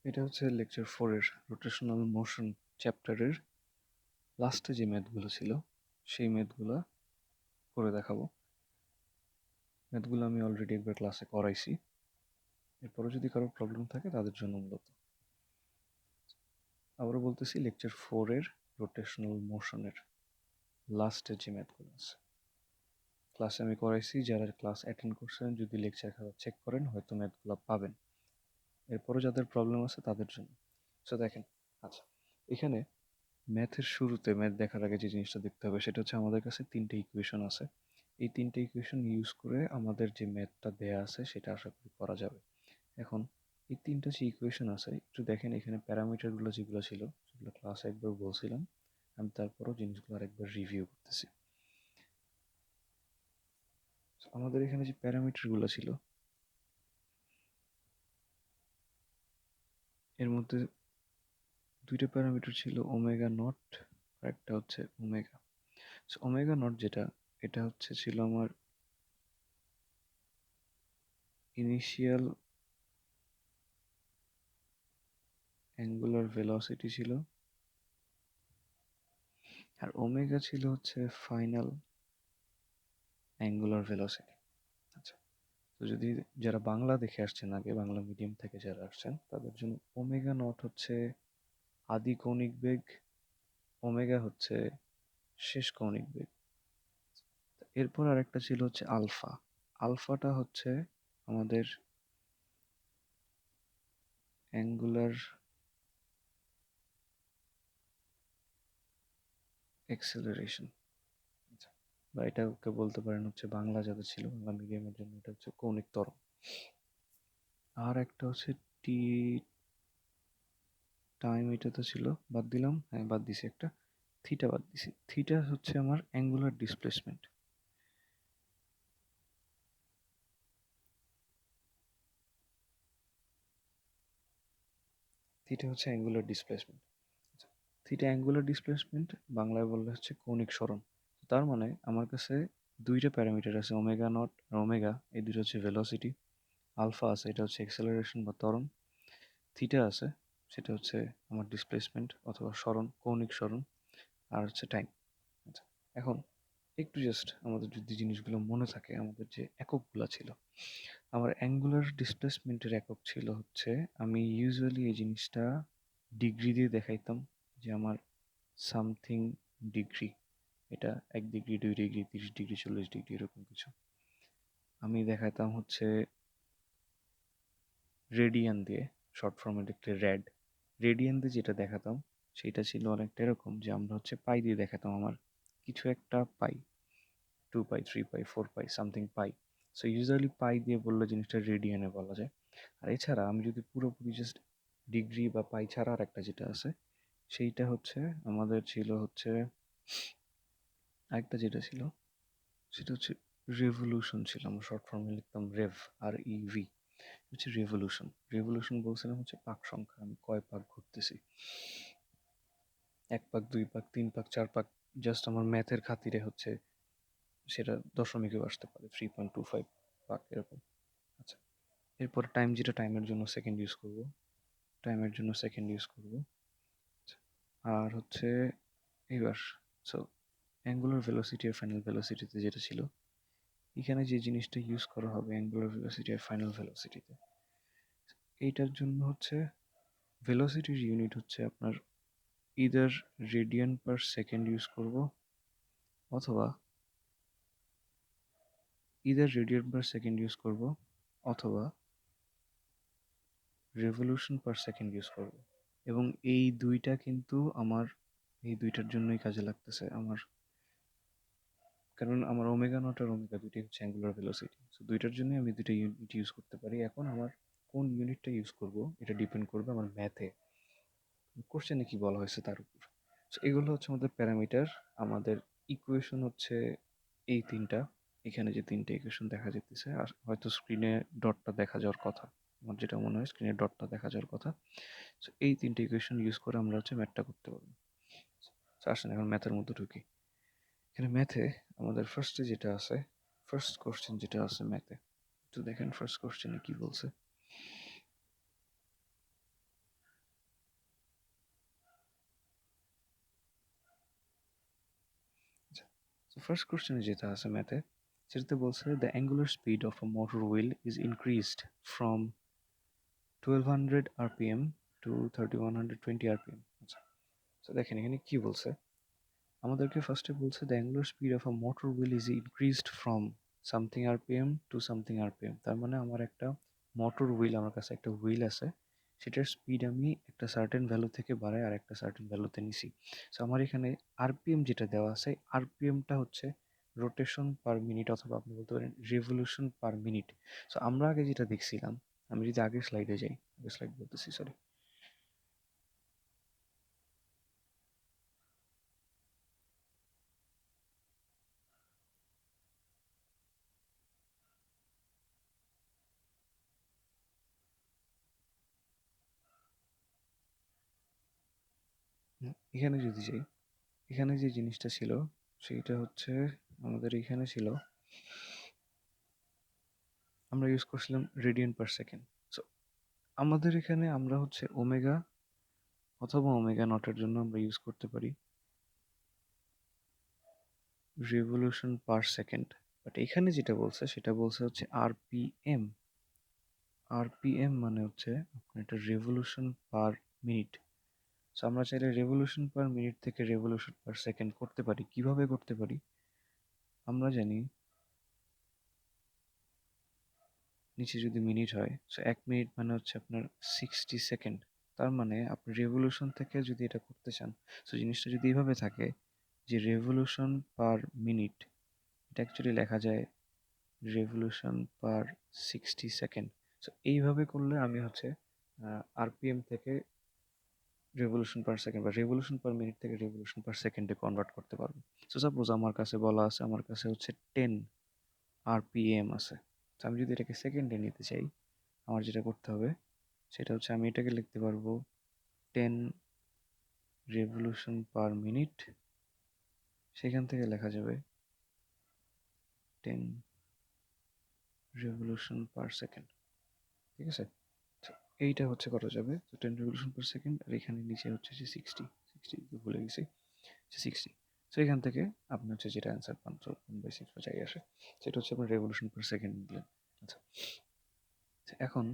এটা হচ্ছে লেকচার 4 এর রোটেশনাল মোশন চ্যাপ্টারের লাস্টে যে ম্যাথগুলো ছিল সেই ম্যাথগুলো করে দেখাবো। ম্যাথগুলো আমি অলরেডি একবার ক্লাসে করাইছি। এরপরও যদি কারো প্রবলেম থাকে তাদের জন্য মূলত। আবারও বলতেছি, লেকচার 4 এর রোটেশনাল মোশনের লাস্টের যে ম্যাথগুলো আছে ক্লাসে আমি করাইছি। যারা ক্লাস অ্যাটেন্ড করছেন যদি লেকচার খাতা চেক করেন হয়তো ম্যাথগুলো পাবেন। এরপরও যাদের প্রবলেম আছে তাদের জন্য। সো দেখেন, আচ্ছা, এখানে ম্যাথের শুরুতে ম্যাথ দেখার আগে যে জিনিসটা দেখতে হবে সেটা হচ্ছে আমাদের কাছে তিনটে ইকুয়েশন আছে। এই তিনটে ইকুয়েশন ইউজ করে আমাদের যে ম্যাথটা দেয়া আছে সেটা আশা করি করা যাবে। এখন এই তিনটা যে ইকুয়েশন আছে একটু দেখেন, এখানে প্যারামিটারগুলো যেগুলো ছিল সেগুলো ক্লাসে একবার বলছিলাম, আমি তারপরও জিনিসগুলো আরেকবার রিভিউ করতেছি। আমাদের এখানে যে প্যারামিটারগুলো ছিল এর মধ্যে দুইটা প্যারামিটার ছিল ওমেগা নট আর একটা হচ্ছে ওমেগা। ওমেগা নট যেটা, এটা হচ্ছে ছিল আমার ইনিশিয়াল অ্যাঙ্গুলার ভেলোসিটি ছিল, আর ওমেগা ছিল হচ্ছে ফাইনাল অ্যাঙ্গুলার ভেলোসিটি। আচ্ছা, তো যদি যারা বাংলা দেখে আসছেন আগে, বাংলা মিডিয়াম থেকে যারা আসছেন তাদের জন্য ওমেগা নট হচ্ছে আদি কৌণিক বেগ, ওমেগা হচ্ছে শেষ কৌণিক বেগ। এরপর আরেকটা ছিল হচ্ছে আলফা। আলফাটা হচ্ছে আমাদের অ্যাঙ্গুলার অ্যাক্সেলারেশন, বা এটাকে বলতে পারেন হচ্ছে বাংলা যাদের ছিল বাংলা মিডিয়ামের জন্য এটা হচ্ছে কৌণিক ত্বরণ। আর একটা হচ্ছে টি টাইম, এটা তো ছিল, বাদ দিলাম, হ্যাঁ বাদ দিছি একটা, থিটা বাদ দিছি। থিটা হচ্ছে আমার অ্যাঙ্গুলার ডিসপ্লেসমেন্ট। থিটা হচ্ছে angular displacement. Theta angular displacement বাংলায় বললে হচ্ছে কৌণিক সরণ। তার মানে আমার কাছে দুইটা প্যারামিটার আছে, ওমেগা নট আর ওমেগা, এই দুটো হচ্ছে ভেলোসিটি। আলফা আছে, এটা হচ্ছে অ্যাক্সেলারেশন বা ত্বরণ। থিটা আছে, সেটা হচ্ছে আমার ডিসপ্লেসমেন্ট অথবা সরণ, কৌণিক সরণ। আর হচ্ছে টাইম। আচ্ছা, এখন একটু জাস্ট আমাদের যদি জিনিসগুলো মনে থাকে, আমাদের যে এককগুলো ছিল, আমার অ্যাঙ্গুলার ডিসপ্লেসমেন্টের একক ছিল হচ্ছে, আমি ইউজুয়ালি এই জিনিসটা ডিগ্রি দিয়ে দেখাইতাম যে আমার সামথিং ডিগ্রি, এটা 1 ডিগ্রি 2 ডিগ্রি 30 ডিগ্রি 40 ডিগ্রি এরকম কিছু। আমি দেখাইতাম হচ্ছে রেডিয়ান দিয়ে, শর্ট ফর্মে লিখলে র্যাড। রেডিয়ান দিয়ে যেটা দেখাতাম সেটা ছিল অনেকটা এরকম যে আমরা হচ্ছে পাই দিয়ে দেখাতাম আমার কিছু একটা পাই, 2 পাই 3 পাই 4 পাই সামথিং পাই। সো ইউজুয়ালি পাই দিয়ে বললে জিনিসটা রেডিয়ানে বলা যায়। আর এছাড়া আমি যদি পুরোপুরি জাস্ট ডিগ্রি বা পাই ছাড়া আর একটা যেটা আছে সেইটা হচ্ছে আমাদের ছিল হচ্ছে আরেকটা যেটা ছিল সেটা হচ্ছে রেভলিউশন ছিল, আমরা শর্ট ফর্মে লিখতাম রেভ, আর ইভি হচ্ছে রেভলিউশন। রেভলিউশন বলছিলাম হচ্ছে পাক সংখ্যা, আমি কয় পাক ঘুরতেছি, 1 পাক 2 পাক 3 পাক 4 পাক, জাস্ট আমার ম্যাথের খাতিরে হচ্ছে সেটা দশমিকেও আসতে পারে, 3.25 পাক এরকম। আচ্ছা, এরপর টাইম, যেটা টাইমের জন্য সেকেন্ড ইউজ করব, টাইমের জন্য সেকেন্ড ইউজ করব। আচ্ছা, আর হচ্ছে এইবার সো অ্যাঙ্গুলার ভেলোসিটি আর ফাইনাল ভেলোসিটিতে যেটা ছিল, এখানে যে জিনিসটা ইউজ করা হবে অ্যাঙ্গুলার ভেলোসিটি আর ফাইনাল ভেলোসিটিতে, এইটার জন্য হচ্ছে ভেলোসিটির ইউনিট হচ্ছে আপনার either radian per second use করব, অথবা রেডিয়ান পার সেকেন্ড ইউজ করব, অথবা রেভলিউশন পার সেকেন্ড ইউজ করব। এবং এই দুইটা কিন্তু আমার এই দুইটার জন্যই কাজে লাগতেছে আমার, কারণ আমার ওমেগা নট আর ওমেগা দুইটাই হচ্ছে অ্যাঙ্গুলার ভেলোসিটি। সো দুইটার জন্যই আমি দুইটা ইউনিট ইউজ করতে পারি। এখন আমার কোন ইউনিটটা ইউজ করব এটা ডিপেন্ড করবে আমার ম্যাথে, কোশ্চেনে কি বলা হয়েছে তার উপর। সো এগুলো হচ্ছে আমাদের প্যারামিটার। আমাদের ইকুয়েশন হচ্ছে এই তিনটা, এখানে যে তিনটা ইকুয়েশন দেখা যেতেছে, আর হয়তো স্ক্রিনে ডটটা দেখা যাওয়ার কথা, আমার যেটা মনে হয় স্ক্রিনে ডটটা দেখা যাওয়ার কথা। সো এই তিনটে ইকুয়েশন ইউজ করে আমরা হচ্ছে ম্যাথটা করতে পারবো। So আসেন এখন ম্যাথের মধ্যে ঢুকি। এখানে ম্যাথে আমাদের ফার্স্টে যেটা আছে, ফার্স্ট কোশ্চেন যেটা আছে ম্যাথে, একটু দেখেন ফার্স্ট কোশ্চেনে কি বলছে। তো ফার্স্ট কোশ্চেনে যেটা আছে ম্যাথে, সেটাতে বলছে the angular speed of a motor wheel is increased from 1200 rpm to 3120 rpm। আচ্ছা, তো দেখেন এখানে কি বলছে, আমাদেরকে ফার্স্টে বলছে the angular speed of a motor wheel is increased from something rpm to something rpm. তার মানে আমার একটা মোটর হুইল, আমার কাছে একটা হুইল আছে, সেটার স্পিড আমি একটা সার্টেন ভ্যালু থেকে বাড়ায় আর একটা সার্টেন ভ্যালুতে নিছি। সো আমার এখানে আরপিএম যেটা দেওয়া আছে, আরপিএমটা হচ্ছে রোটেশন পার মিনিট, অথবা আপনি বলতে পারেন রেভলিউশন পার মিনিট। সো আমরা আগে যেটা দেখছিলাম, আমি যদি আগের স্লাইডে যাই, আগের স্লাইড বলতেছি, সরি, এখানে যদি যাই, এখানে যে জিনিসটা ছিল সেইটা হচ্ছে, আমাদের এখানে ছিল, আমরা ইউজ করছিলাম রেডিয়ান পার সেকেন্ড। সো আমাদের এখানে আমরা হচ্ছে ওমেগা অথবা ওমেগা নটের জন্য আমরা ইউজ করতে পারি রেভলিউশন পার সেকেন্ড। বাট এখানে যেটা বলছে সেটা বলছে হচ্ছে আরপিএম। আরপিএম মানে হচ্ছে আপনার এটা রেভলিউশন পার মিনিট। সো আমরা চাইলে রেভলিউশন পার মিনিট থেকে রেভলিউশন পার সেকেন্ড করতে পারি। কিভাবে করতে পারি? আমরা জানি নিচে যদি মিনিট হয়, সো 1 মিনিট মানে হচ্ছে আপনার 60 সেকেন্ড। তার মানে আপনি রেভলিউশন থেকে যদি এটা করতে চান, সো জিনিসটা যদি এইভাবে থাকে যে রেভলিউশন পার মিনিট, এটা অ্যাকচুয়ালি লেখা যায় রেভলিউশন পার 60 সেকেন্ড। সো এইভাবে করলে আমি হচ্ছে আরপিএম থেকে রেভলিউশন পার সেকেন্ড বা রেভলিউশন পার মিনিট থেকে রেভলিউশন পার সেকেন্ডে কনভার্ট করতে পারবো। সো সাপোজ আমার কাছে বলা আছে, আমার কাছে হচ্ছে 10 আরপিএম আছে। তো আমি যদি এটাকে সেকেন্ডে নিতে চাই, আমার যেটা করতে হবে সেটা হচ্ছে আমি এটাকে লিখতে পারবো 10 রেভলিউশন পার মিনিট, সেখান থেকে লেখা যাবে 10 রেভলিউশন পার সেকেন্ড। ঠিক আছে, তো এইটা হচ্ছে করা যাবে, তো 10 রেভলিউশন পার সেকেন্ড, আর এখানে নিচে হচ্ছে যে 60 ভুলে গেছি, 60। সো এখান থেকে আপনি হচ্ছে যেটা অ্যান্সার পান, তো 1/6 বা যাই আসে, সেটা হচ্ছে আপনার রেভলিউশন পার সেকেন্ড দিলেন। আচ্ছা, তো এখন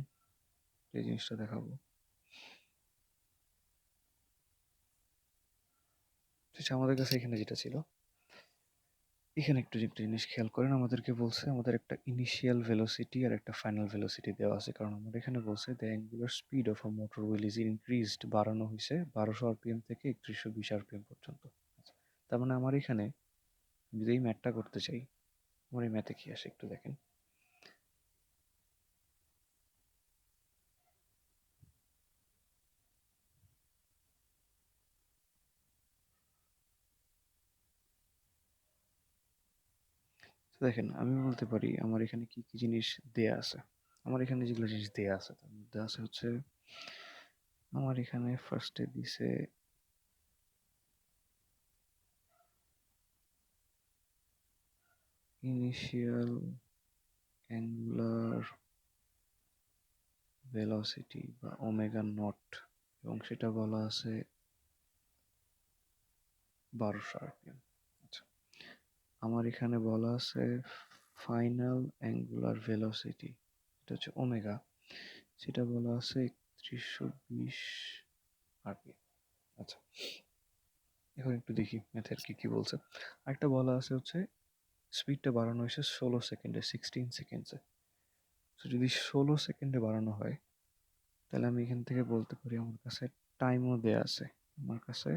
এই জিনিসটা দেখাবো, আচ্ছা আমাদের কাছে এখানে যেটা ছিল, এখানে একটু একটা জিনিস খেয়াল করেন, আমাদেরকে বলছে আমাদের একটা ইনিশিয়াল ভেলোসিটি আর একটা ফাইনাল ভেলোসিটি দেওয়া আছে, কারণ আমাদের এখানে বলছে the angular speed of a motor wheel is increased, বাড়ানো হয়েছে 1200 আরপিএম থেকে 3120 আরপিএম পর্যন্ত। আচ্ছা, তার মানে আমার এখানে যদি এই ম্যাথটা করতে চাই, আমার এই ম্যাথে কি আসে একটু দেখেন। তো দেখেন আমি বলতে পারি আমার এখানে কি কি জিনিস দেয়া আছে। আমার এখানে যেগুলো জিনিস দেয়া আছে তার মধ্যে আছে হচ্ছে, আমার এখানে ফার্স্টে দিছে ইনিশিয়াল অ্যাঙ্গুলার ভেলোসিটি বা ওমেগা নট, এবং সেটা বলা আছে 1200 আরপিএম। আচ্ছা, আমার এখানে বলা আছে ফাইনাল অ্যাঙ্গুলার ভেলোসিটি, এটা হচ্ছে ওমেগা, সেটা বলা আছে 3120 আরপিএম। আচ্ছা, এখন একটু দেখি ম্যাথের কি কি বলছে। আরেকটা বলা আছে হচ্ছে স্পিডটা বাড়ানো হয়েছে 16 সেকেন্ডে, 16 সেকেন্ডসে। তো যদি 16 সেকেন্ডে বাড়ানো হয়, তাহলে আমি এখান থেকে বলতে পারি আমার কাছে টাইমও দেয়া আছে, আমার কাছে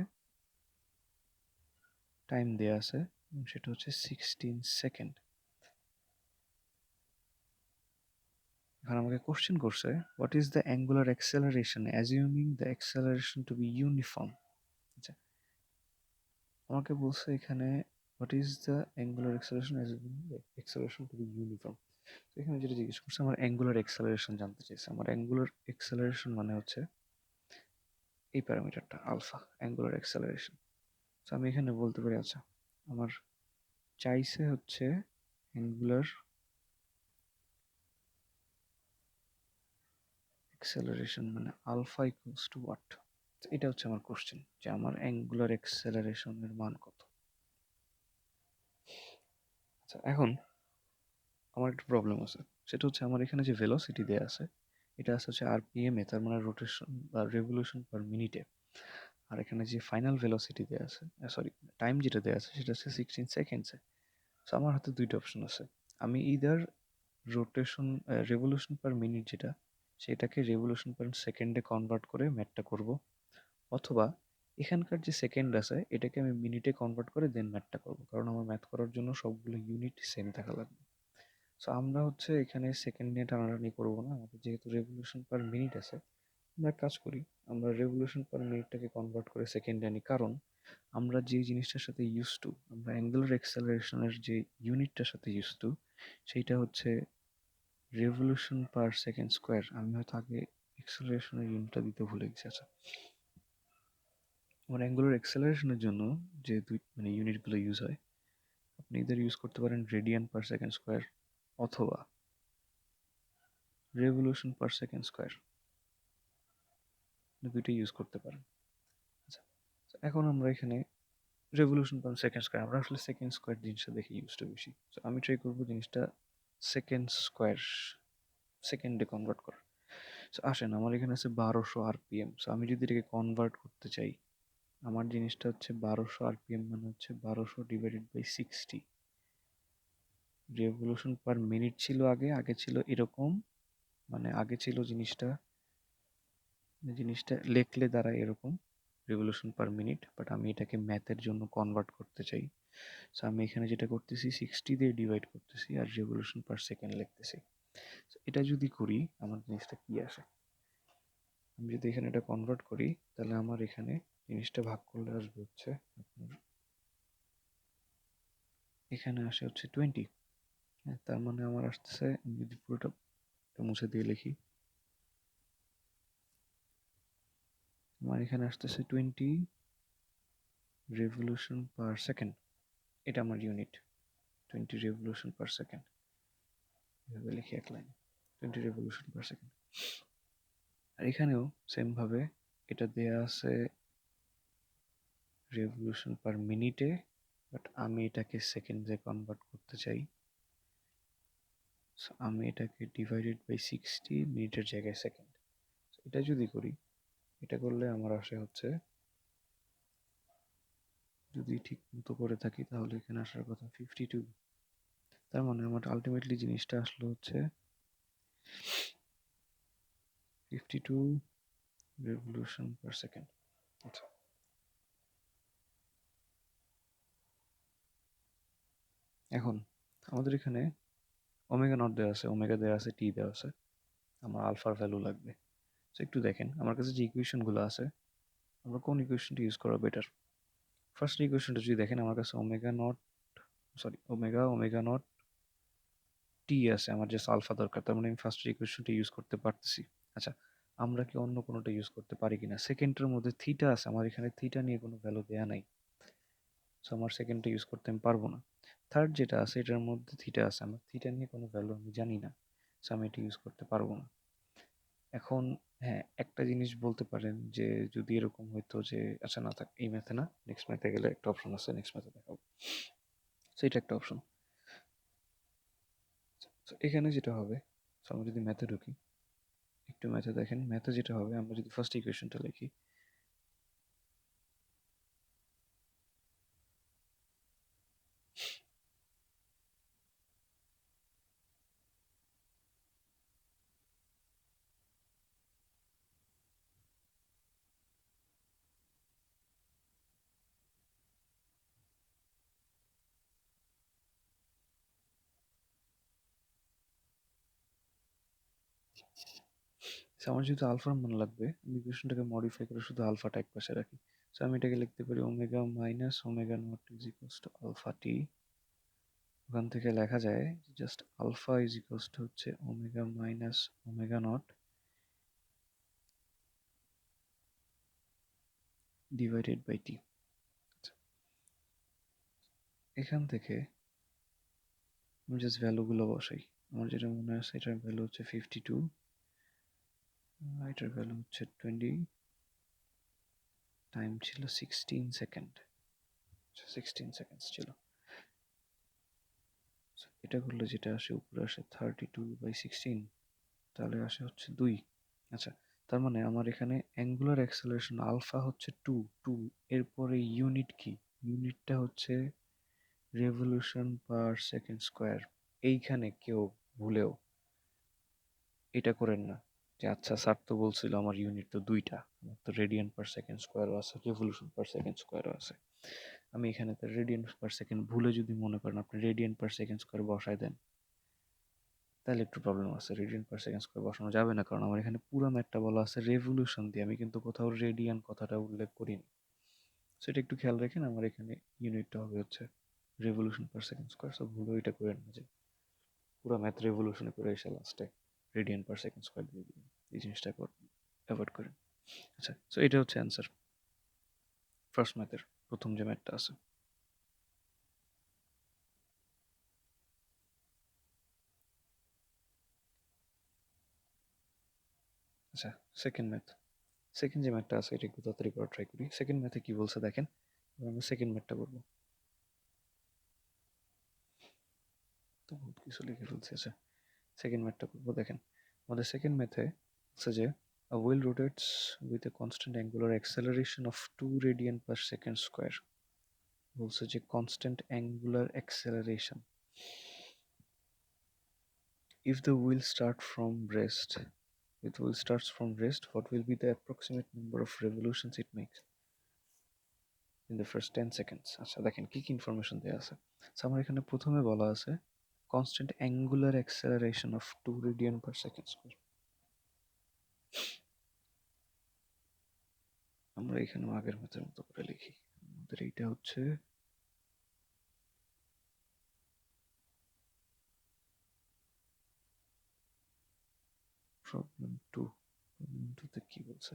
টাইম দেয়া আছে, এবং সেটা হচ্ছে 16 সেকেন্ড। এখন আমাকে কোশ্চেন করছে what is the angular acceleration assuming the acceleration to be uniform. আচ্ছা, আমাকে বলছে এখানে what is the angular acceleration assuming the acceleration to be uniform. তো এখানে যেটা জিজ্ঞেস করছে আমার অ্যাঙ্গুলার অ্যাক্সেলারেশন জানতে চাইছে। আমার অ্যাঙ্গুলার অ্যাক্সেলারেশন মানে হচ্ছে এই প্যারামিটারটা আলফা, অ্যাঙ্গুলার অ্যাক্সেলারেশন। তো আমি এখানে বলতে পারি আচ্ছা আমার চাইছে হচ্ছে অ্যাঙ্গুলার অ্যাক্সেলারেশন মানে আলফা ইকুয়ালস টু হোয়াট। এটা হচ্ছে আমার কোশ্চেন যে আমার অ্যাঙ্গুলার অ্যাক্সেলারেশনের মান কত। আচ্ছা, এখন আমার একটা প্রবলেম আছে। সেটা হচ্ছে আমার এখানে যে ভেলোসিটি দেয়া আছে, এটা আছে হচ্ছে আরপিএম এ, তার মানে রোটেশন বা রেভলিউশন পার মিনিটে। আর এখানে যে ফাইনাল ভেলোসিটি দেয়া আছে, সরি, টাইম যেটা দেয়া আছে সেটা হচ্ছে 16 সেকেন্ডসে। সো আমার হাতে দুইটা অপশন আছে। আমি either rotation revolution per minute যেটা, সেটাকে রেভলিউশন পার সেকেন্ডে কনভার্ট করে ম্যাথটা করব, অথবা এখানকার যে সেকেন্ড আছে এটাকে আমি মিনিটে কনভার্ট করে দেন ম্যাথটা করব, কারণ আমার ম্যাথ করার জন্য সবগুলো ইউনিট সেম থাকা লাগবে। সো আমরা হচ্ছে এখানে সেকেন্ড নিয়ে টানাটানি করবো না, আমাদের যেহেতু রেভলিউশন পার মিনিট আছে, আমরা এক কাজ করি, আমরা রেভলিউশন পার মিনিটটাকে কনভার্ট করে সেকেন্ডে আনি। কারণ আমরা যে জিনিসটার সাথে ইউজ টু, আমরা অ্যাঙ্গুলার অ্যাক্সেলারেশনের যে ইউনিটটার সাথে ইউজ টু, সেইটা হচ্ছে রেভলিউশন পার সেকেন্ড স্কোয়ার। আমি হয়তো আগে অ্যাক্সেলারেশনের ইউনিটটা দিতে ভুলে গেছি। আচ্ছা, আমার অ্যাঙ্গুলার অ্যাক্সেলারেশনের জন্য যে দুই মানে ইউনিটগুলো ইউজ হয়, আপনি এদের ইউজ করতে পারেন রেডিয়ান পার সেকেন্ড স্কোয়ার অথবা রেভলিউশন পার সেকেন্ড স্কোয়ার, দুইটাই ইউজ করতে পারেন। আচ্ছা, তো এখন আমরা এখানে রেভলিউশন পার সেকেন্ড স্কোয়ার, আমরা আসলে সেকেন্ড স্কোয়ার জিনিসটা দেখে ইউজটা বেশি। তো আমি ট্রাই করবো জিনিসটা সেকেন্ড স্কোয়ার সেকেন্ডে কনভার্ট করার। সো আসেন, আমার এখানে আছে 1200 আরপিএম। সো আমি যদি এটাকে কনভার্ট করতে চাই, আমার জিনিসটা হচ্ছে 1200 আরপিএম, মানে হচ্ছে 1200 divided by 60। Revolution per minute ছিল আগে, আগে ছিল এরকম, মানে আগে ছিল জিনিসটা, জিনিসটা লেখলে দাঁড়ায় এরকম রেভলিউশন পার মিনিট, বাট আমি এটাকে ম্যাথের জন্য কনভার্ট করতে চাই। সো আমি এখানে যেটা করতেছি 60 দিয়ে ডিভাইড করতেছি আর রেভলিউশন পার সেকেন্ড লিখতেছি। এটা যদি করি আমার জিনিসটা কি আসে, আমি যদি এখানে এটা কনভার্ট করি, তাহলে আমার এখানে জিনিসটা ভাগ করলে আসবে হচ্ছে আপনার, এখানে আসে হচ্ছে 20। হ্যাঁ, তার মানে আমার আসতেছে, আমি যদি পুরোটা মুছে দিয়ে লিখি, আমার এখানে আসতেছে 20 রেভলিউশন পার সেকেন্ড। এটা আমার ইউনিট, 20 রেভলিউশন পার সেকেন্ড। এভাবে লিখি এক লাইনে, 20 রেভলিউশন পার সেকেন্ড। আর এখানেও সেম ভাবে এটা দেয়া আছে রেভলিউশন পার মিনিটে, বাট আমি এটাকে সেকেন্ডে কনভার্ট করতে চাই। So, আমি এটাকে ডিভাইডেড বাই 60, মিনিটের জায়গায় সেকেন্ড। এটা যদি করি, এটা করলে আমার আসে হচ্ছে, যদি ঠিক মতো করে থাকি তাহলে এখানে আসার কথা 52। তার মানে আমার আলটিমেটলি জিনিসটা আসলো হচ্ছে 52 রেভলিউশন পার সেকেন্ড। আচ্ছা, এখন আমাদের এখানে ওমেগা নট দেওয়া আছে, ওমেগা দেওয়া আছে, টি দেওয়া আছে, আমার আলফার ভ্যালু লাগবে। তো একটু দেখেন আমার কাছে যে ইকুয়েশনগুলো আছে, আমরা কোন ইকুয়েশনটা ইউজ করা বেটার। ফার্স্ট ইকুয়েশনটা যদি দেখেন, আমার কাছে omega nought, sorry, omega nought t আছে, আমার জাস্ট আলফা দরকার, তার মানে আমি ফার্স্ট ইকুয়েশনটা ইউজ করতে পারতেছি। আচ্ছা, আমরা কি অন্য কোনোটা ইউজ করতে পারি কিনা? সেকেন্ডের মধ্যে থিটা আছে, আমার এখানে থিটা নিয়ে কোনো ভ্যালু দেয়া নাই, সো আমার সেকেন্ডটা ইউজ করতে আমি পারবো না। থার্ড যেটা আছে এটার মধ্যে থিটা আছে, আমার থিটা নিয়ে কোনো ভ্যালু আমি জানি না, সো আমি এটা ইউজ করতে পারবো না। এখন হ্যাঁ, একটা জিনিস বলতে পারেন যে যদি এরকম হইতো যে, আচ্ছা না থাক, এই ম্যাথে না, নেক্সট ম্যাথে গেলে একটা অপশন আছে, নেক্সট ম্যাথে দেখাবো। সো এটা একটা অপশন। সো এখানে যেটা হবে, সো আমরা যদি ম্যাথে ঢুকি, একটু ম্যাথে দেখেন, ম্যাথে যেটা হবে, আমরা যদি ফার্স্ট ইকুয়েশনটা লিখি, সো আমার যেহেতু আলফার মান লাগবে, আমি ইকুয়েশনটাকে মডিফাই করে শুধু আলফাটা এক পাশে রাখি। সো আমি এটাকে লিখতে পারি omega minus omega nought is equals to alpha t. ওখান থেকে লেখা যায় just alpha is equals to হচ্ছে omega minus omega nought divided by t. এখান থেকে আমি জাস্ট ভ্যালুগুলো বসাই। আমার যেটা মনে আছে এটার ভ্যালু হচ্ছে 52, এটার ভ্যালু হচ্ছে 20, টাইম ছিল 16 সেকেন্ড, 16 সেকেন্ডস ছিল। এটা করলে যেটা আসে উপরে আসে 32/16, তাহলে আসে হচ্ছে 2। আচ্ছা, তার মানে আমার এখানে অ্যাঙ্গুলার অ্যাক্সেলারেশন আলফা হচ্ছে 2। এরপরে ইউনিট কি? ইউনিটটা হচ্ছে রেভলিউশন পার সেকেন্ড স্কোয়ার। এইখানে কেউ ভুলেও এটা করেন না যে আচ্ছা স্যার তো বলছিল আমার ইউনিট তো 2টা, আমার তো রেডিয়ান পার সেকেন্ড স্কোয়ারও আছে, রেভলিউশন পার সেকেন্ড স্কোয়ারও আছে। আমি এখানে তো রেডিয়ান পার সেকেন্ড ভুলে যদি মনে করেন আপনি রেডিয়ান পার সেকেন্ড স্কোয়ার বসায় দেন, তাহলে একটু প্রবলেম আছে। রেডিয়ান পার সেকেন্ড স্কোয়ার বসানো যাবে না, কারণ আমার এখানে পুরো ম্যাথটা বলা আছে রেভলিউশন দিয়ে, আমি কিন্তু কোথাও রেডিয়ান কথাটা উল্লেখ করিনি। সেটা একটু খেয়াল রাখেন। আমার এখানে ইউনিটটা হবে হচ্ছে revolution per second square, so ভুলেও এটা করেন না যে পুরো ম্যাথ রেভলিউশনে করে এসে লাস্টে রেডিয়ান পার সেকেন্ড স্কোয়ার দিয়ে দিবেন। এই জিনিসটা অ্যাভয়েড করেন। আচ্ছা, সো এটা হচ্ছে অ্যান্সার ফার্স্ট ম্যাথের প্রথম যে ম্যাথটা আছে। আচ্ছা, সেকেন্ড ম্যাথ। সেকেন্ড যে ম্যাথটা আছে এটা একটু তাড়াতাড়ি করা ট্রাই করি। সেকেন্ড ম্যাথে কি বলছে দেখেন, এবার আমরা সেকেন্ড ম্যাথটা করবো। তো বহুত কিছু লিখে ফেলছি। আচ্ছা, সেকেন্ড ম্যাথটা করবো। দেখেন আমাদের সেকেন্ড ম্যাথে আছে যে a wheel rotates with a constant angular acceleration of 2 radian per second square। বলছে যে constant angular acceleration, if the wheel starts from rest, what will be the approximate number of revolutions it makes in the first 10 seconds? আচ্ছা, দেখেন কি কি information দেওয়া আছে। আমার এখানে প্রথমে বলা আছে constant angular acceleration of 2 radian per second square। আমরা এখানে আগের ম্যাথের মতো করে লিখি। আমাদের এইটা হচ্ছে প্রবলেম 2। প্রবলেম 2 তে কি বলছে?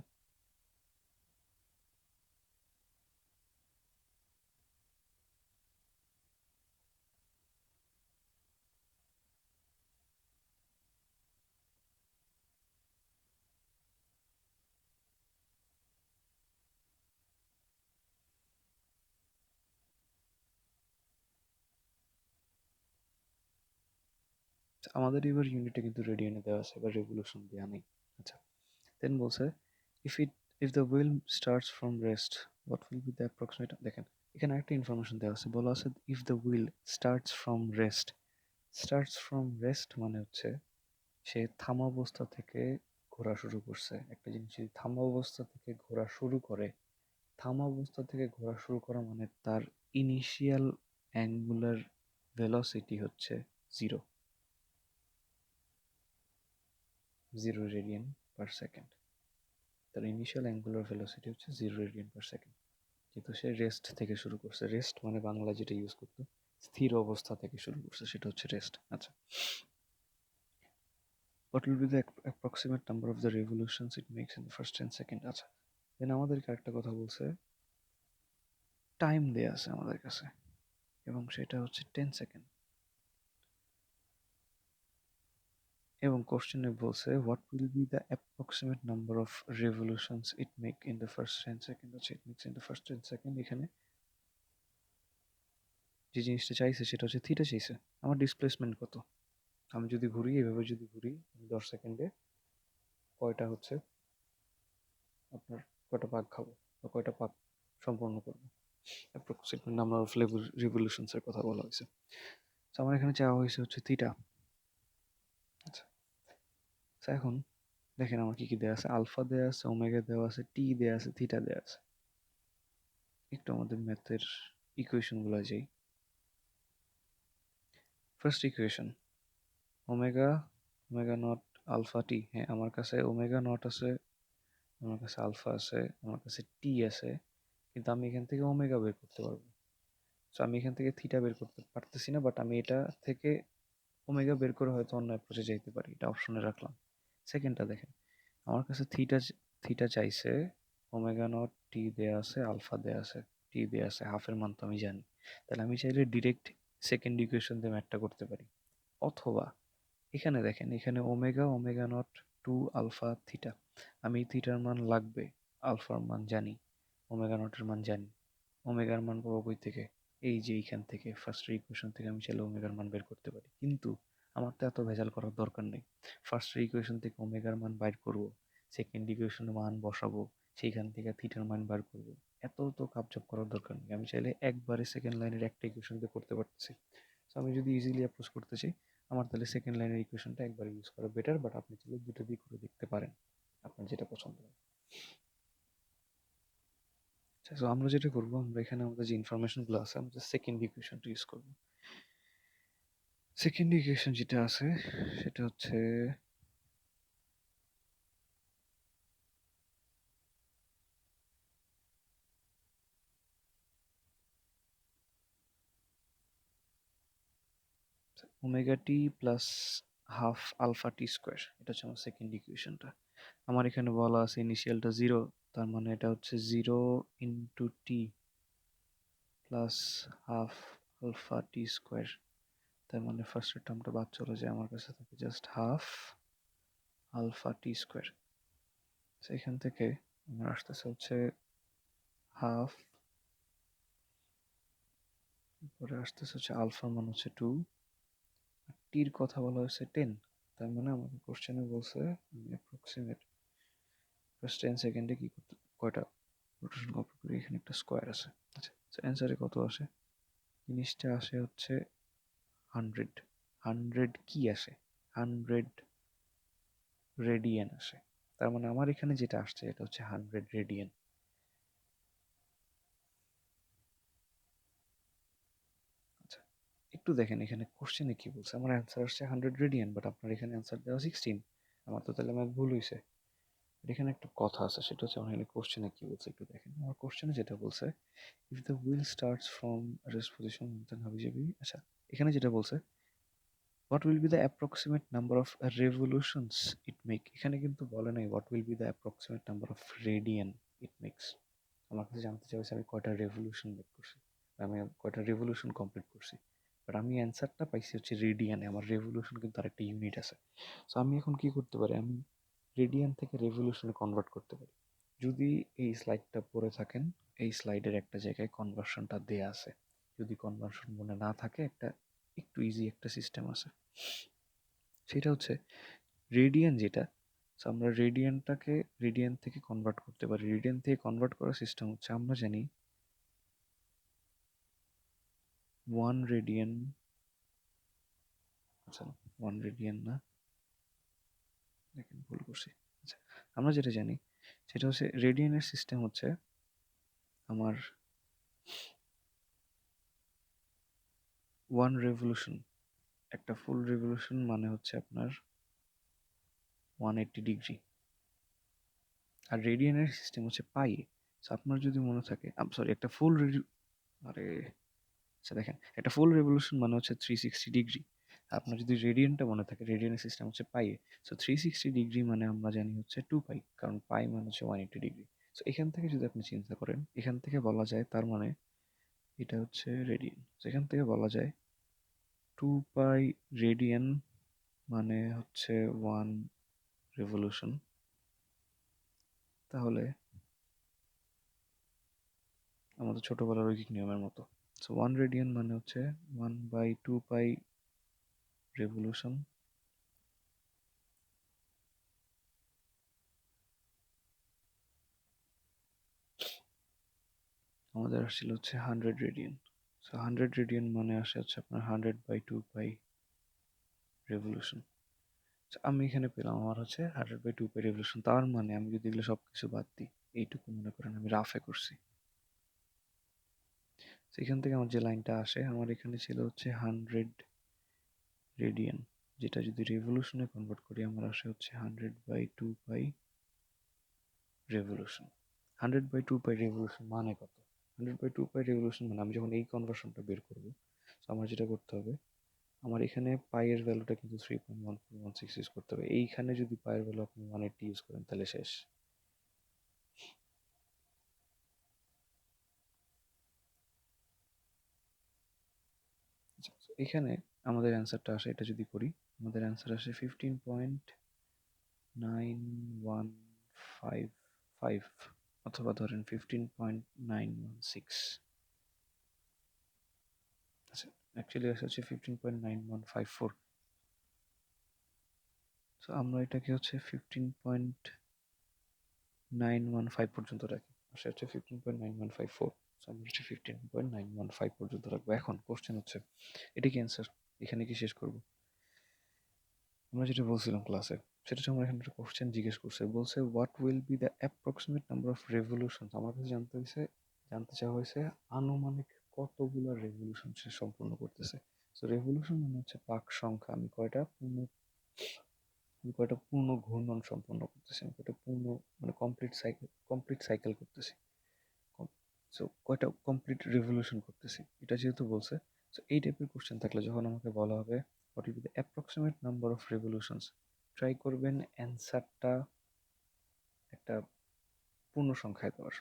আমাদের এবার ইউনিটে কিন্তু রেডিয়ানে দেওয়া আছে, এবার রেভলিউশন দেওয়া নেই। আচ্ছা, দেন বলছে if it if the wheel starts from rest what will be the approximate. দেখেন এখানে একটা ইনফরমেশন দেওয়া আছে, বলা আছে if the wheel starts from rest. Starts from rest মানে হচ্ছে সে থামা অবস্থা থেকে ঘোরা শুরু করছে। একটা জিনিস যদি থামা অবস্থা থেকে ঘোরা শুরু করে, থামা অবস্থা থেকে ঘোরা শুরু করা মানে তার ইনিশিয়াল অ্যাঙ্গুলার ভেলোসিটি হচ্ছে 0 রেডিয়ান পার সেকেন্ড। তার ইনিশিয়াল অ্যাঙ্গুলার ভেলোসিটি হচ্ছে 0 রেডিয়ান পার সেকেন্ড। কিন্তু সে রেস্ট থেকে শুরু করছে। রেস্ট মানে বাংলা যেটা ইউজ করতো, স্থির অবস্থা থেকে শুরু করছে, সেটা হচ্ছে রেস্ট। আচ্ছা, what will be the approximate number of the revolutions it makes in the first 10 seconds? আচ্ছা, দেন আমাদেরকে একটা কথা বলছে, টাইম দেয়া আছে আমাদের কাছে এবং সেটা হচ্ছে 10 সেকেন্ড। এবং কোশ্চেনে বলছে what will be the approximate number of revolutions it make in the first 10 second. হচ্ছে it makes in the first 10 second. এখানে যে জিনিসটা চাইছে সেটা হচ্ছে থিটা চাইছে। আমার ডিসপ্লেসমেন্ট কত? আমি যদি ঘুরি, এভাবে যদি ঘুরি, আমি 10 সেকেন্ডে কয়টা হচ্ছে আপনার কয়টা পাক খাবো বা কয়টা পাক সম্পন্ন করবো, অ্যাপ্রক্সিমেট নাম্বার অফ রিভলিউশনস এর কথা বলা হয়েছে। তো আমার এখানে চাওয়া হয়েছে হচ্ছে থিটা। আচ্ছা, তো এখন দেখেন আমার কি কি দেওয়া আছে, আলফা দেওয়া আছে, ওমেগা দেওয়া আছে, টি দেওয়া আছে, থিটা দেওয়া আছে। একটু আমাদের ম্যাথের ইকুয়েশনগুলো যাই। First equation omega, omega naught alpha t. হ্যাঁ, আমার কাছে ওমেগা নট আছে, আমার কাছে আলফা আছে, আমার কাছে টি আছে, কিন্তু আমি এখান থেকে ওমেগা বের করতে পারবো। সো আমি এখান থেকে থিটা বের করতে পারতেছি না, বাট আমি এটা থেকে ওমেগা বের করে হয়তো অন্য অ্যাপ্রোচে যাইতে পারি, এটা অপশনে রাখলাম। সেকেন্ডটা দেখেন, আমার কাছে থিটা থিটা চাইছে, ওমেগা নট টি দেয়া আছে, আলফা দেয়া আছে, টি দেয়া আছে, হাফের মান তো আমি জানি। তাহলে আমি চাইলে ডিরেক্ট সেকেন্ড ইকুয়েশন দিয়ে ম্যাথটা করতে পারি। অথবা এখানে দেখেন, এখানে omega, omega naught, two alpha theta, আমি থিটার মান লাগবে, আলফার মান জানি, ওমেগা নটের মান জানি, ওমেগার মান পাবো কই থেকে? এই যে এইখান থেকে ফার্স্ট ইকুয়েশন থেকে আমি চাইলে ওমেগার মান বের করতে পারি, কিন্তু আমার তো এত ভেজাল করার দরকার নেই। ফার্স্ট ইকুয়েশন থেকে ওমেগার মান বাইর করব, সেকেন্ড ইকুয়েশনে মান বসাবো, সেইখান থেকে থিটার মান বার করব। এত তো কাপচাপ করার দরকার নেই, আমি চাইলে একবারে সেকেন্ড লাইনের একটা ইকুয়েশন দিয়ে করতে পারতেছি। সো আমি যদি ইজিলি অ্যাপ্রোচ করতে চাই, আমার তাহলে সেকেন্ড লাইনের ইকুয়েশনটা একবার ইউজ করা বেটার, বাট আপনি চাইলে দুটো দিয়ে করে দেখতে পারেন, আপনার যেটা পছন্দ হয়। আচ্ছা, সো আমরা যেটা করবো, আমরা এখানে আমাদের যে ইনফরমেশনগুলো আছে, আমরা সেকেন্ড ইকুয়েশনটা ইউজ করবো। সেকেন্ড ইকুয়েশন যেটা আছে সেটা হচ্ছে omega t plus half alpha t square, এটা হচ্ছে আমার সেকেন্ড ইকুয়েশনটা। আমার এখানে বলা আছে ইনিশিয়ালটা জিরো, তার মানে এটা হচ্ছে zero into t plus half alpha t square. তার মানে ফার্স্টের টার্মটা বাদ চলে যায়, আমার কাছে থাকে just half alpha t square. এখান থেকে আমার আসতেছে হচ্ছে হাফ, পরে আসতেছে হচ্ছে আলফার মান হচ্ছে টু, টির কথা বলা হয়েছে টেন। তার মানে আমাকে কোশ্চেনে বলছে আমি অ্যাপ্রক্সিমেট ফার্স্ট 10 সেকেন্ডে কি করতে, কয়টা রোটেশন কমপ্লিট করি, এখানে একটা স্কোয়ার আছে। আচ্ছা, অ্যান্সারে কত আসে? জিনিসটা আসে হচ্ছে 100। 100 কি আসে? 100 রেডিয়ান আসে। তার মানে আমার এখানে যেটা আসছে এটা হচ্ছে 100 রেডিয়ান। আচ্ছা, একটু দেখেন এখানে কোশ্চেনে কি বলছে, আমার অ্যান্সার আসছে 100 রেডিয়ান, বাট আপনার এখানে অ্যান্সার দেওয়া 16। আমার তো তাহলে ম্যাথ ভুল হয়েছে। এখানে একটা কথা আছে, সেটা হচ্ছে আমার এখানে কোশ্চেনে কি বলছে একটু দেখেন। আমার কোশ্চেনে যেটা বলছে, if the wheel starts from rest position then হাবি যাবি। আচ্ছা, এখানে যেটা বলছে what will be the approximate number of revolutions it make, এখানে কিন্তু বলে নাই what will be the approximate number of radian it makes. আমার কাছে জানতে চাইছে আমি কয়টা রেভলিউশন মেক করছি, আমি কয়টা রেভলিউশন কমপ্লিট করছি, বাট আমি অ্যান্সারটা পাইছি হচ্ছে রেডিয়ানে। আমার রেভলিউশন কিন্তু আরেকটা ইউনিট আছে। সো আমি এখন কি করতে পারি, আমি রেডিয়ান থেকে রেভলিউশনে কনভার্ট করতে পারি। যদি এই স্লাইডটা পড়ে থাকেন, এই স্লাইডের একটা জায়গায় কনভার্সনটা দেয়া আছে। যদি কনভার্সন মনে না থাকে, একটা একটু ইজি একটা সিস্টেম আছে, সেটা হচ্ছে রেডিয়ান যেটা, so আমরা রেডিয়ানটাকে রেডিয়ান থেকে কনভার্ট করতে পারি। রেডিয়ান থেকে কনভার্ট করার সিস্টেম হচ্ছে, আমরা জানি 1 রেডিয়ান, আচ্ছা 1 রেডিয়ান না, দেখেন ভুল করছি। আচ্ছা, আমরা যেটা জানি সেটা হচ্ছে রেডিয়ানের সিস্টেম হচ্ছে আমার 1 রেভলিউশন, একটা ফুল রেভলিউশন মানে হচ্ছে আপনার 180 ডিগ্রি, আর রেডিয়ানের সিস্টেম হচ্ছে পাই। সো আপনার যদি মনে থাকে, সরি, একটা ফুল আরে আচ্ছা দেখেন, একটা ফুল রেভলিউশন মানে হচ্ছে 360 ডিগ্রি। আপনার যদি রেডিয়ানটা মনে থাকে, রেডিয়ানের সিস্টেম হচ্ছে পাই। সো 360 ডিগ্রি মানে আমরা জানি হচ্ছে 2 পাই, কারণ পাই মানে হচ্ছে 180 ডিগ্রি। সো এখান থেকে যদি আপনি চিন্তা করেন, এখান থেকে বলা যায় তার মানে এটা হচ্ছে রেডিয়ান। সেখান থেকে বলা যায় 2 পাই রেডিয়ান মানে হচ্ছে 1 রেভলিউশন। তাহলে আমাদের ছোটবেলার ঐকিক নিয়মের মতো, সো 1 রেডিয়ান মানে হচ্ছে 1/2 পাই রেভলিউশন। আমাদের আসছিল হচ্ছে 100 রেডিয়ান। সো 100 রেডিয়ান মানে আসে হচ্ছে আপনার 100/2 পাই রেভলিউশন। আমি এখানে পেলাম আমার হচ্ছে 100/2 পাই রেভলিউশন। তার মানে আমি যদি এগুলো সব কিছু বাদ দিই, এইটুকু মনে করেন আমি রাফে করছি, সেখান থেকে আমার যে লাইনটা আসে, আমার এখানে ছিল হচ্ছে 100 রেডিয়ান, যেটা যদি রেভলিউশনে কনভার্ট করি আমার আসে হচ্ছে 100/2 পাই রেভলিউশন। 100/2 পাই রেভলিউশন মানে কত? 100/2 পাই রেভলিউশন মানে আমি যখন এই কনভার্সনটা বের করবো, তো আমার যেটা করতে হবে, আমার এখানে পাইয়ের ভ্যালুটা কিন্তু 3.1416 ইউজ করতে হবে। এইখানে যদি পাইয়ের ভ্যালু আপনি 180 ইউজ করেন তাহলে শেষ। আচ্ছা, so এখানে আমাদের অ্যান্সারটা আসে, এটা যদি করি আমাদের অ্যান্সার আসে 15.9155, অথবা ধরেন 15.916। অ্যাকচুয়ালি আসে হচ্ছে 15.9154। সো আমরা এটাকে হচ্ছে 15.915 পর্যন্ত রাখি, আসে হচ্ছে 15.9154। সো আমরা হচ্ছে 15.915 পর্যন্ত রাখবো। এখন কোশ্চেন হচ্ছে এটা কি অ্যান্সার, এখানে কি শেষ করব? আমরা যেটা বলছিলাম ক্লাসে, সেটা হচ্ছে আমার এখানে একটা কোশ্চেন জিজ্ঞেস করছে, বলছে what will be the approximate number of revolution. আমার কাছে জানতে চাওয়া হয়েছে আনুমানিক কতগুলো রেভলিউশন সে সম্পূর্ণ করতেছে। তো রেভলিউশন মানে হচ্ছে পাক সংখ্যা, আমি কয়টা পূর্ণ ঘূর্ণন সম্পন্ন করতেছি, আমি কয়টা পূর্ণ মানে কমপ্লিট সাইকেল করতেছি, সো কয়টা কমপ্লিট রেভলিউশন করতেছি, এটা যেহেতু বলছে। সো এই টাইপের কোশ্চেন থাকলে যখন আমাকে বলা হবে what will be the approximate number of revolutions, try করবেন অ্যান্সারটা একটা পূর্ণ সংখ্যায় দেওয়ার,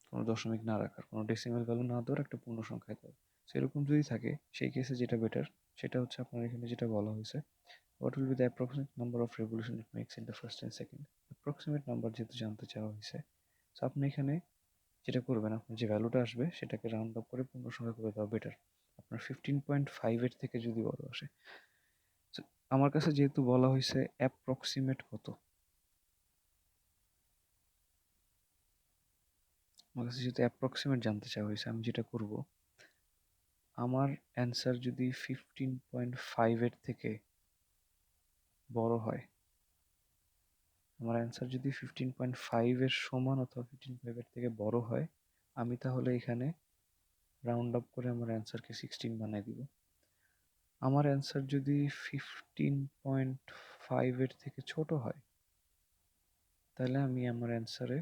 কোনো দশমিক না রাখার, কোনো ডেসিমাল ভ্যালু না দেওয়ার, একটা পূর্ণ সংখ্যায় দেওয়ার। সেরকম যদি থাকে সেই কেসে যেটা বেটার সেটা হচ্ছে আপনার এখানে যেটা বলা হয়েছে, what will be the approximate number of revolution it makes in the first and second. Approximate number যেহেতু জানতে চাওয়া হয়েছে, সো আপনি এখানে যেটা করবেন, আপনার যে ভ্যালুটা আসবে সেটাকে রাউন্ড আপ করে পূর্ণ সংখ্যা করে দেওয়া বেটার। আপনার 15.5 থেকে যদি বড় আসে, so আমার কাছে যেহেতু বলা হয়েছে অ্যাপ্রক্সিমেট কত, আমার কাছে যেহেতু অ্যাপ্রক্সিমেট জানতে চাওয়া হয়েছে, আমি যেটা করব, আমার অ্যান্সার যদি 15.5 থেকে বড় হয়, আমার অ্যান্সার যদি 15.5 সমান অথবা 15.5 থেকে বড় হয়, আমি তাহলে এখানে রাউন্ড আপ করে আমার অ্যান্সারকে 16 বানিয়ে দিব। আমার অ্যান্সার যদি 15.5 থেকে ছোট হয়, তাহলে আমি আমার অ্যান্সারে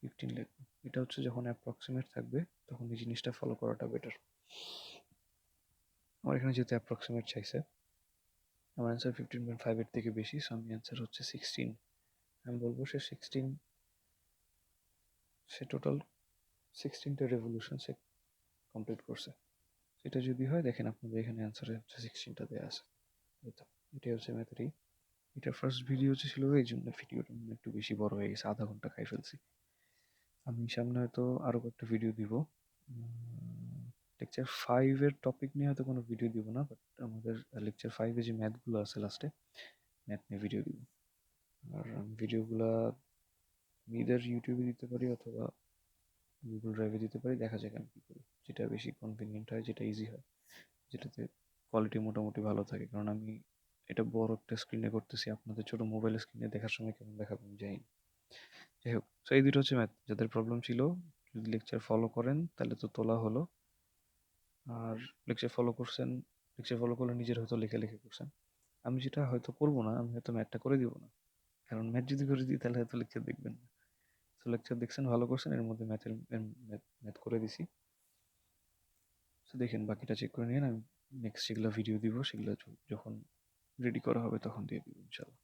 15 লিখব। এটা হচ্ছে যখন অ্যাপ্রক্সিমেট থাকবে তখন এই জিনিসটা ফলো করাটা বেটার। আমার এখানে যেহেতু অ্যাপ্রক্সিমেট চাইছে, আমার অ্যান্সার 15.5 থেকে বেশি, সো আমি অ্যান্সার হচ্ছে 16। আমি বলবো সে টোটাল 16টা রেভলিউশন সে কমপ্লিট করছে। সেটা যদি হয়, দেখেন আপনাদের এখানে অ্যান্সারে হচ্ছে 16টা দেওয়া আছে। এটাই হচ্ছে ম্যাথেরই। এটা ফার্স্ট ভিডিও ছিল, এই জন্য ভিডিওটা একটু বেশি বড় হয়ে গেছে, আধা ঘন্টা খাই ফেলছি। আমি সামনে হয়তো আরও কয়েকটা ভিডিও দিব। লেকচার 5 টপিক নিয়ে হয়তো কোনো ভিডিও দিব না, বাট আমাদের লেকচার 5 যে ম্যাথগুলো আছে লাস্টে, ম্যাথ নিয়ে ভিডিও দিব। আর ভিডিওগুলা ইদার ইউটিউবে দিতে পারি অথবা গুগল ড্রাইভে দিতে পারি, দেখা যাক আমি কী করি, যেটা বেশি কনভিনিয়েন্ট হয়, যেটা ইজি হয়, যেটাতে কোয়ালিটি মোটামুটি ভালো থাকে। কারণ আমি এটা বড় একটা স্ক্রিনে করতেছি, আপনাদের ছোট মোবাইল স্ক্রিনে দেখার সময় কেমন দেখাবেন যাই। যাই হোক, তো এই দুটো হচ্ছে ম্যাথ, যাদের প্রবলেম ছিল যদি লেকচার ফলো করেন তাহলে তো তোলা হলো। আর লেকচার ফলো করলে নিজের হয়তো লেখালেখি করছেন। আমি যেটা হয়তো করবো না, আমি হয়তো ম্যাথটা করে দিব না, কারণ ম্যাথ যদি করে দিই তাহলে হয়তো লেকচার দেখবেন না। তো লেকচার দেখছেন, ভালো করছেন, এর মধ্যে ম্যাথ করে দিছি। তো দেখেন বাকিটা চেক করে নিন, আমি নেক্সট যেগুলো ভিডিও দিব সেগুলো যখন রেডি করা হবে তখন দিয়ে দিব ইনশাল্লাহ।